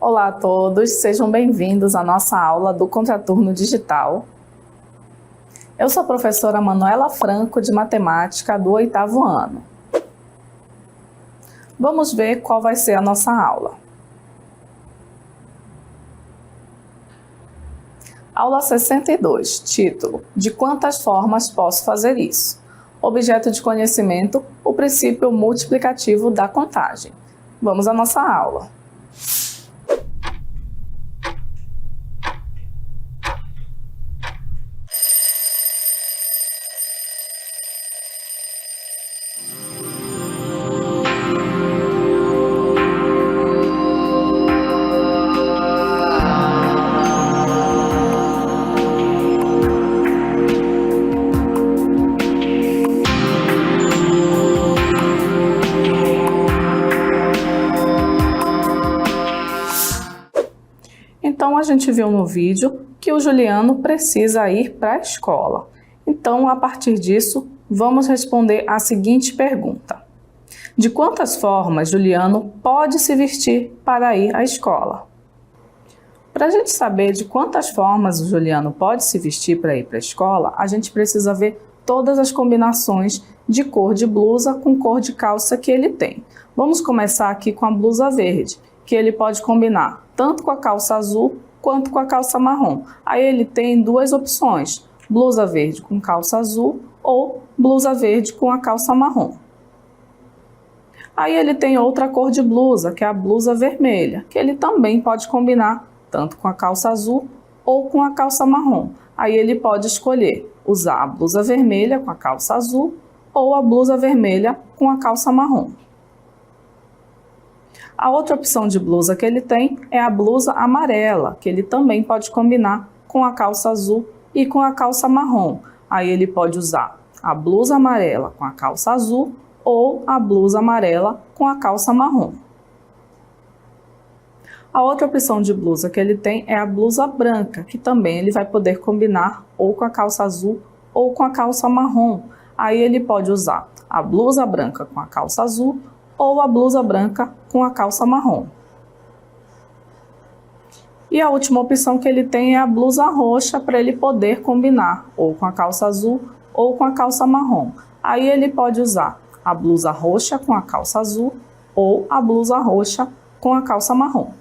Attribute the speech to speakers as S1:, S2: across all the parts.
S1: Olá a todos, sejam bem-vindos à nossa aula do Contraturno Digital. Eu sou a professora Manuela Franco, de Matemática, do 8º ano. Vamos ver qual vai ser a nossa aula. Aula 62, título: De quantas formas posso fazer isso? Objeto de conhecimento: o princípio multiplicativo da contagem. Vamos à nossa aula. Então, a gente viu no vídeo que o Juliano precisa ir para a escola. Então, a partir disso, vamos responder a seguinte pergunta: de quantas formas Juliano pode se vestir para ir à escola? Para a gente saber de quantas formas o Juliano pode se vestir para ir para a escola, a gente precisa ver todas as combinações de cor de blusa com cor de calça que ele tem. Vamos começar aqui com a blusa verde, que ele pode combinar tanto com a calça azul quanto com a calça marrom. Aí ele tem duas opções: blusa verde com calça azul ou blusa verde com a calça marrom. Aí ele tem outra cor de blusa, que é a blusa vermelha, que ele também pode combinar tanto com a calça azul ou com a calça marrom. Aí ele pode escolher usar a blusa vermelha com a calça azul ou a blusa vermelha com a calça marrom. A outra opção de blusa que ele tem é a blusa amarela, que ele também pode combinar com a calça azul e com a calça marrom. Aí ele pode usar a blusa amarela com a calça azul ou a blusa amarela com a calça marrom. A outra opção de blusa que ele tem é a blusa branca, que também ele vai poder combinar ou com a calça azul ou com a calça marrom. Aí ele pode usar a blusa branca com a calça azul ou a blusa branca com a calça marrom. E a última opção que ele tem é a blusa roxa, para ele poder combinar ou com a calça azul ou com a calça marrom. Aí ele pode usar a blusa roxa com a calça azul ou a blusa roxa com a calça marrom.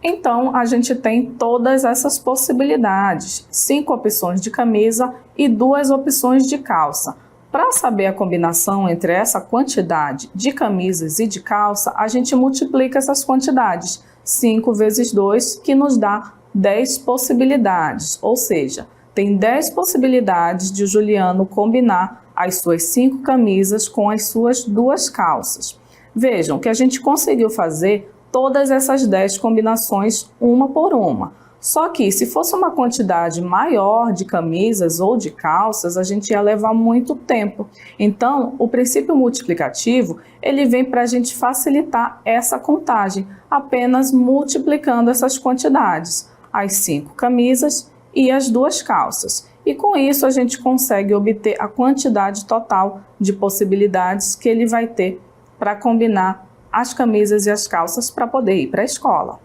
S1: Então, a gente tem todas essas possibilidades: 5 opções de camisa e 2 opções de calça. Para saber a combinação entre essa quantidade de camisas e de calça, a gente multiplica essas quantidades. 5 vezes 2, que nos dá 10 possibilidades. Ou seja, tem 10 possibilidades de o Juliano combinar as suas 5 camisas com as suas 2 calças. Vejam que a gente conseguiu fazer todas essas 10 combinações uma por uma. Só que se fosse uma quantidade maior de camisas ou de calças, a gente ia levar muito tempo. Então, o princípio multiplicativo, ele vem para a gente facilitar essa contagem, apenas multiplicando essas quantidades, as 5 camisas e as 2 calças. E com isso a gente consegue obter a quantidade total de possibilidades que ele vai ter para combinar as camisas e as calças para poder ir para a escola.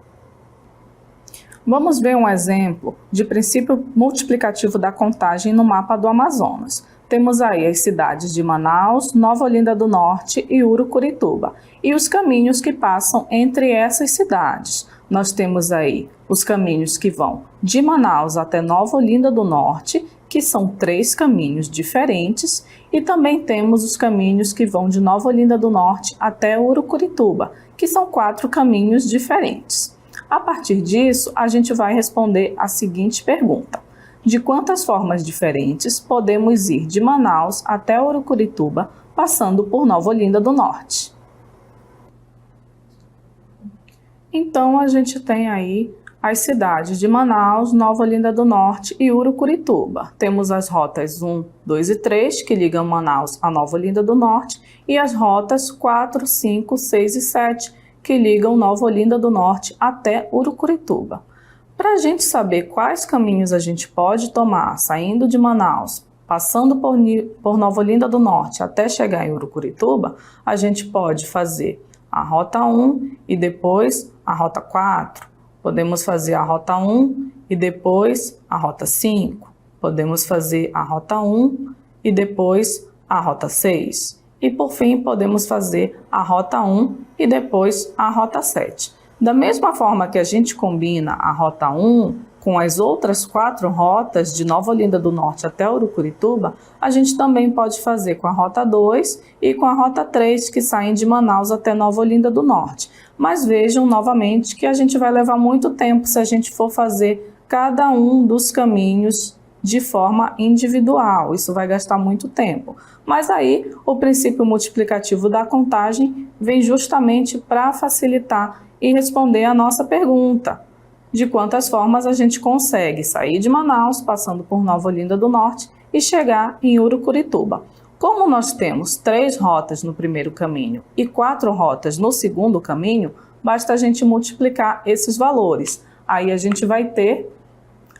S1: Vamos ver um exemplo de princípio multiplicativo da contagem no mapa do Amazonas. Temos aí as cidades de Manaus, Nova Olinda do Norte e Urucurituba, e os caminhos que passam entre essas cidades. Nós temos aí os caminhos que vão de Manaus até Nova Olinda do Norte, que são 3 caminhos diferentes, e também temos os caminhos que vão de Nova Olinda do Norte até Urucurituba, que são 4 caminhos diferentes. A partir disso, a gente vai responder a seguinte pergunta: de quantas formas diferentes podemos ir de Manaus até Urucurituba, passando por Nova Olinda do Norte? Então, a gente tem aí as cidades de Manaus, Nova Olinda do Norte e Urucurituba. Temos as rotas 1, 2 e 3, que ligam Manaus a Nova Olinda do Norte, e as rotas 4, 5, 6 e 7, que ligam Nova Olinda do Norte até Urucurituba. Para a gente saber quais caminhos a gente pode tomar saindo de Manaus, passando por Nova Olinda do Norte até chegar em Urucurituba, a gente pode fazer a rota 1 e depois a rota 4. Podemos fazer a rota 1 e depois a rota 5. Podemos fazer a rota 1 e depois a rota 6. E por fim, podemos fazer a rota 1 e depois a rota 7. Da mesma forma que a gente combina a rota 1 com as outras 4 rotas de Nova Olinda do Norte até Urucurituba, a gente também pode fazer com a rota 2 e com a rota 3, que saem de Manaus até Nova Olinda do Norte. Mas vejam novamente que a gente vai levar muito tempo se a gente for fazer cada um dos caminhos de forma individual. Isso vai gastar muito tempo. Mas aí o princípio multiplicativo da contagem vem justamente para facilitar e responder a nossa pergunta de quantas formas a gente consegue sair de Manaus, passando por Nova Olinda do Norte e chegar em Urucurituba. Como nós temos 3 rotas no primeiro caminho e 4 rotas no segundo caminho, basta a gente multiplicar esses valores. Aí a gente vai ter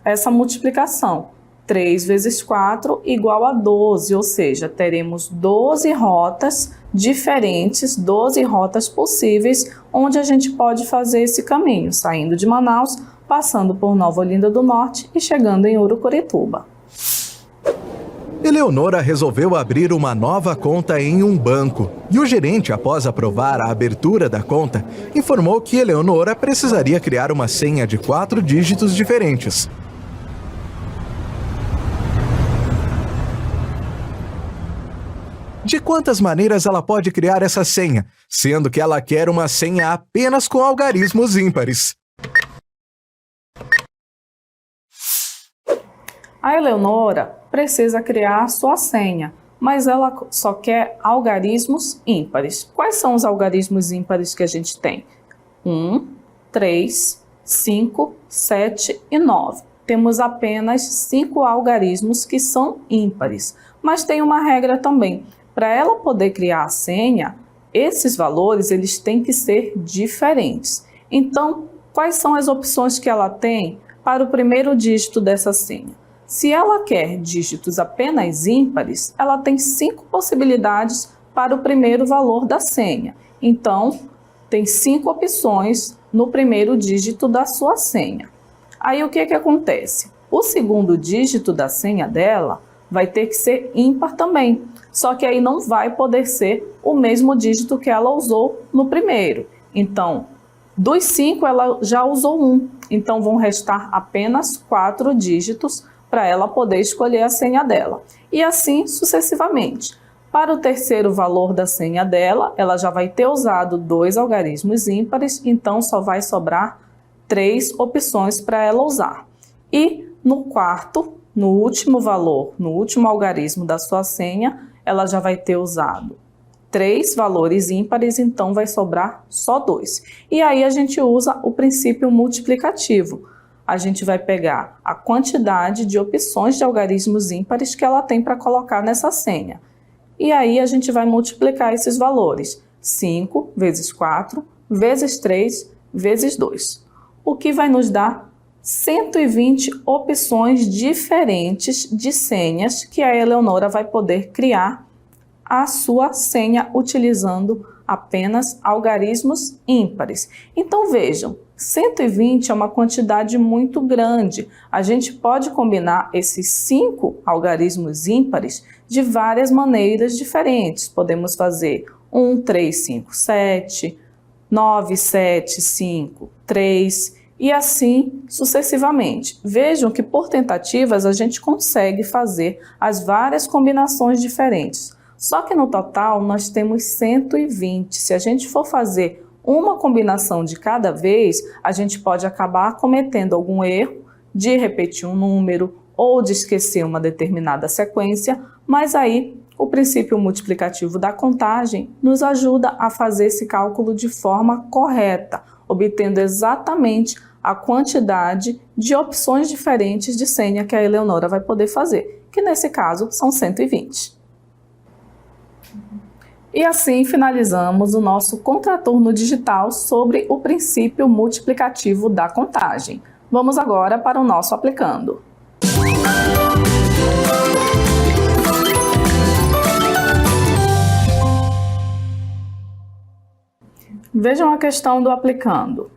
S1: essa multiplicação. 3 vezes 4 igual a 12, ou seja, teremos 12 rotas diferentes, 12 rotas possíveis, onde a gente pode fazer esse caminho, saindo de Manaus, passando por Nova Olinda do Norte e chegando em Urucurituba.
S2: Eleonora resolveu abrir uma nova conta em um banco e o gerente, após aprovar a abertura da conta, informou que Eleonora precisaria criar uma senha de 4 dígitos diferentes. De quantas maneiras ela pode criar essa senha, sendo que ela quer uma senha apenas com algarismos ímpares?
S1: A Eleonora precisa criar a sua senha, mas ela só quer algarismos ímpares. Quais são os algarismos ímpares que a gente tem? 1, 3, 5, 7 e 9. Temos apenas 5 algarismos que são ímpares, mas tem uma regra também. Para ela poder criar a senha, esses valores eles têm que ser diferentes. Então, quais são as opções que ela tem para o primeiro dígito dessa senha? Se ela quer dígitos apenas ímpares, ela tem 5 possibilidades para o primeiro valor da senha. Então, tem 5 opções no primeiro dígito da sua senha. Aí o que acontece? O segundo dígito da senha dela vai ter que ser ímpar também, só que aí não vai poder ser o mesmo dígito que ela usou no primeiro. Então, dos 5 ela já usou 1, então vão restar apenas 4 dígitos para ela poder escolher a senha dela. E assim sucessivamente. Para o terceiro valor da senha dela, ela já vai ter usado 2 algarismos ímpares, então só vai sobrar 3 opções para ela usar. E no quarto, no último valor, no último algarismo da sua senha, ela já vai ter usado 3 valores ímpares, então vai sobrar só 2. E aí a gente usa o princípio multiplicativo. A gente vai pegar a quantidade de opções de algarismos ímpares que ela tem para colocar nessa senha. E aí a gente vai multiplicar esses valores. 5 vezes 4 vezes 3 vezes 2. O que vai nos dar 120 opções diferentes de senhas que a Eleonora vai poder criar a sua senha utilizando apenas algarismos ímpares. Então vejam, 120 é uma quantidade muito grande. A gente pode combinar esses 5 algarismos ímpares de várias maneiras diferentes. Podemos fazer 1, 3, 5, 7, 9, 7, 5, 3 e assim sucessivamente. Vejam que por tentativas a gente consegue fazer as várias combinações diferentes. Só que no total nós temos 120. Se a gente for fazer uma combinação de cada vez, a gente pode acabar cometendo algum erro de repetir um número ou de esquecer uma determinada sequência, mas aí o princípio multiplicativo da contagem nos ajuda a fazer esse cálculo de forma correta, obtendo exatamente a quantidade de opções diferentes de senha que a Eleonora vai poder fazer, que nesse caso são 120. E assim finalizamos o nosso contraturno digital sobre o princípio multiplicativo da contagem. Vamos agora para o nosso aplicando. Vejam a questão do aplicando.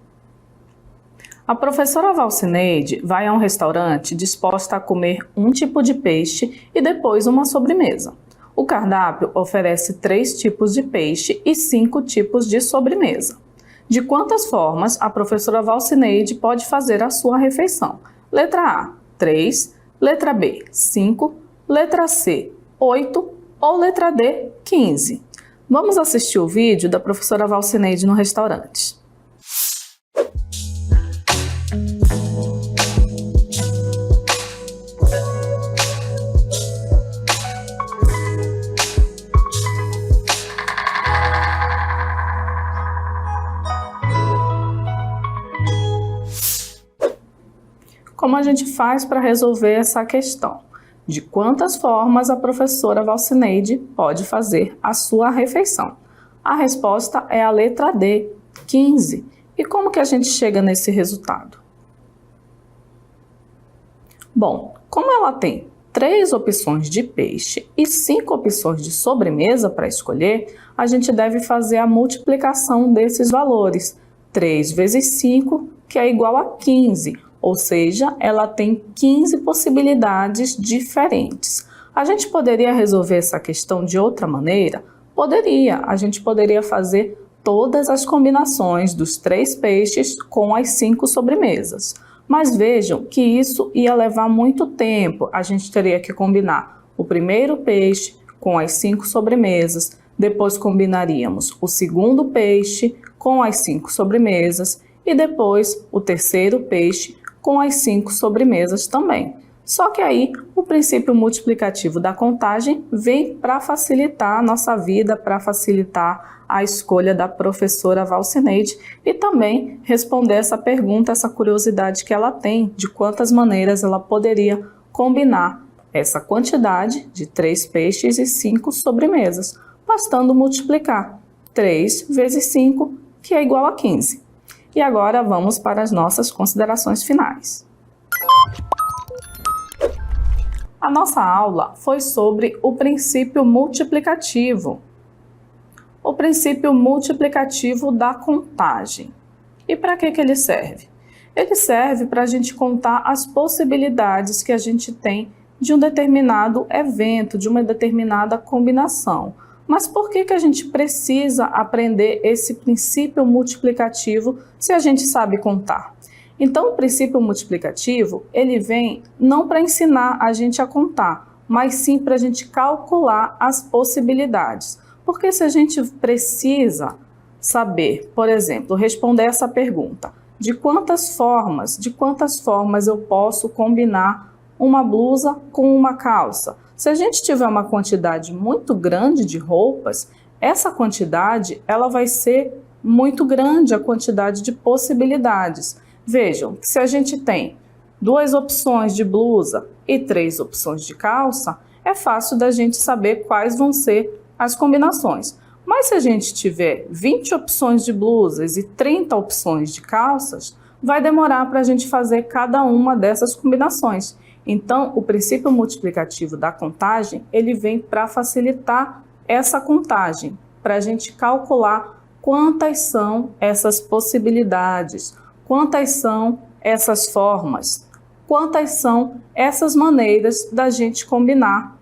S1: A professora Valcineide vai a um restaurante disposta a comer um tipo de peixe e depois uma sobremesa. O cardápio oferece 3 tipos de peixe e 5 tipos de sobremesa. De quantas formas a professora Valcineide pode fazer a sua refeição? Letra A, 3, letra B, 5, letra C, 8 ou letra D, 15. Vamos assistir o vídeo da professora Valcineide no restaurante. Como a gente faz para resolver essa questão? De quantas formas a professora Valcineide pode fazer a sua refeição? A resposta é a letra D, 15. E como que a gente chega nesse resultado? Bom, como ela tem 3 opções de peixe e 5 opções de sobremesa para escolher, a gente deve fazer a multiplicação desses valores. 3 vezes 5, que é igual a 15. Ou seja, ela tem 15 possibilidades diferentes. A gente poderia resolver essa questão de outra maneira? Poderia. A gente poderia fazer todas as combinações dos 3 peixes com as 5 sobremesas. Mas vejam que isso ia levar muito tempo. A gente teria que combinar o primeiro peixe com as 5 sobremesas, depois combinaríamos o segundo peixe com as 5 sobremesas e depois o terceiro peixe com as 5 sobremesas também. Só que aí o princípio multiplicativo da contagem vem para facilitar a nossa vida, para facilitar a escolha da professora Valcineide e também responder essa pergunta, essa curiosidade que ela tem de quantas maneiras ela poderia combinar essa quantidade de 3 peixes e 5 sobremesas, bastando multiplicar 3 vezes 5, que é igual a 15. E agora vamos para as nossas considerações finais. A nossa aula foi sobre o princípio multiplicativo. O princípio multiplicativo da contagem. E para que ele serve? Ele serve para a gente contar as possibilidades que a gente tem de um determinado evento, de uma determinada combinação. Mas por que a gente precisa aprender esse princípio multiplicativo se a gente sabe contar? Então, o princípio multiplicativo, ele vem não para ensinar a gente a contar, mas sim para a gente calcular as possibilidades. Porque se a gente precisa saber, por exemplo, responder essa pergunta, de quantas formas eu posso combinar uma blusa com uma calça? Se a gente tiver uma quantidade muito grande de roupas, essa quantidade ela vai ser muito grande, a quantidade de possibilidades. Vejam, se a gente tem 2 opções de blusa e 3 opções de calça, é fácil da gente saber quais vão ser as combinações. Mas se a gente tiver 20 opções de blusas e 30 opções de calças, vai demorar para a gente fazer cada uma dessas combinações. Então, o princípio multiplicativo da contagem, ele vem para facilitar essa contagem, para a gente calcular quantas são essas possibilidades, quantas são essas formas, quantas são essas maneiras da gente combinar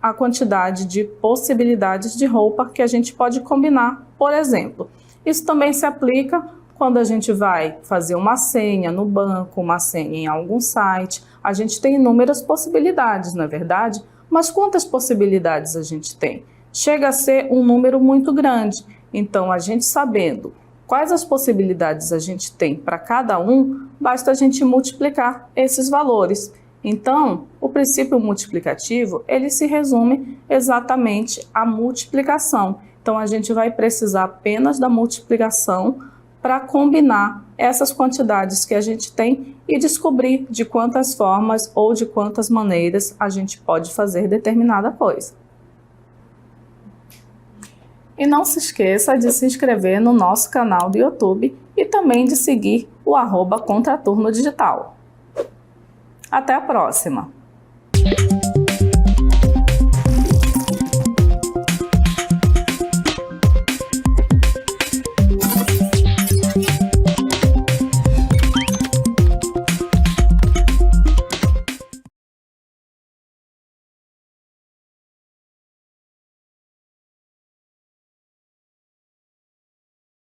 S1: a quantidade de possibilidades de roupa que a gente pode combinar, por exemplo. Isso também se aplica quando a gente vai fazer uma senha no banco, uma senha em algum site. A gente tem inúmeras possibilidades, não é verdade? Mas quantas possibilidades a gente tem? Chega a ser um número muito grande. Então, a gente sabendo quais as possibilidades a gente tem para cada um, basta a gente multiplicar esses valores. Então, o princípio multiplicativo, ele se resume exatamente à multiplicação. Então, a gente vai precisar apenas da multiplicação para combinar essas quantidades que a gente tem e descobrir de quantas formas ou de quantas maneiras a gente pode fazer determinada coisa. E não se esqueça de se inscrever no nosso canal do YouTube e também de seguir o @Contraturno Digital. Até a próxima!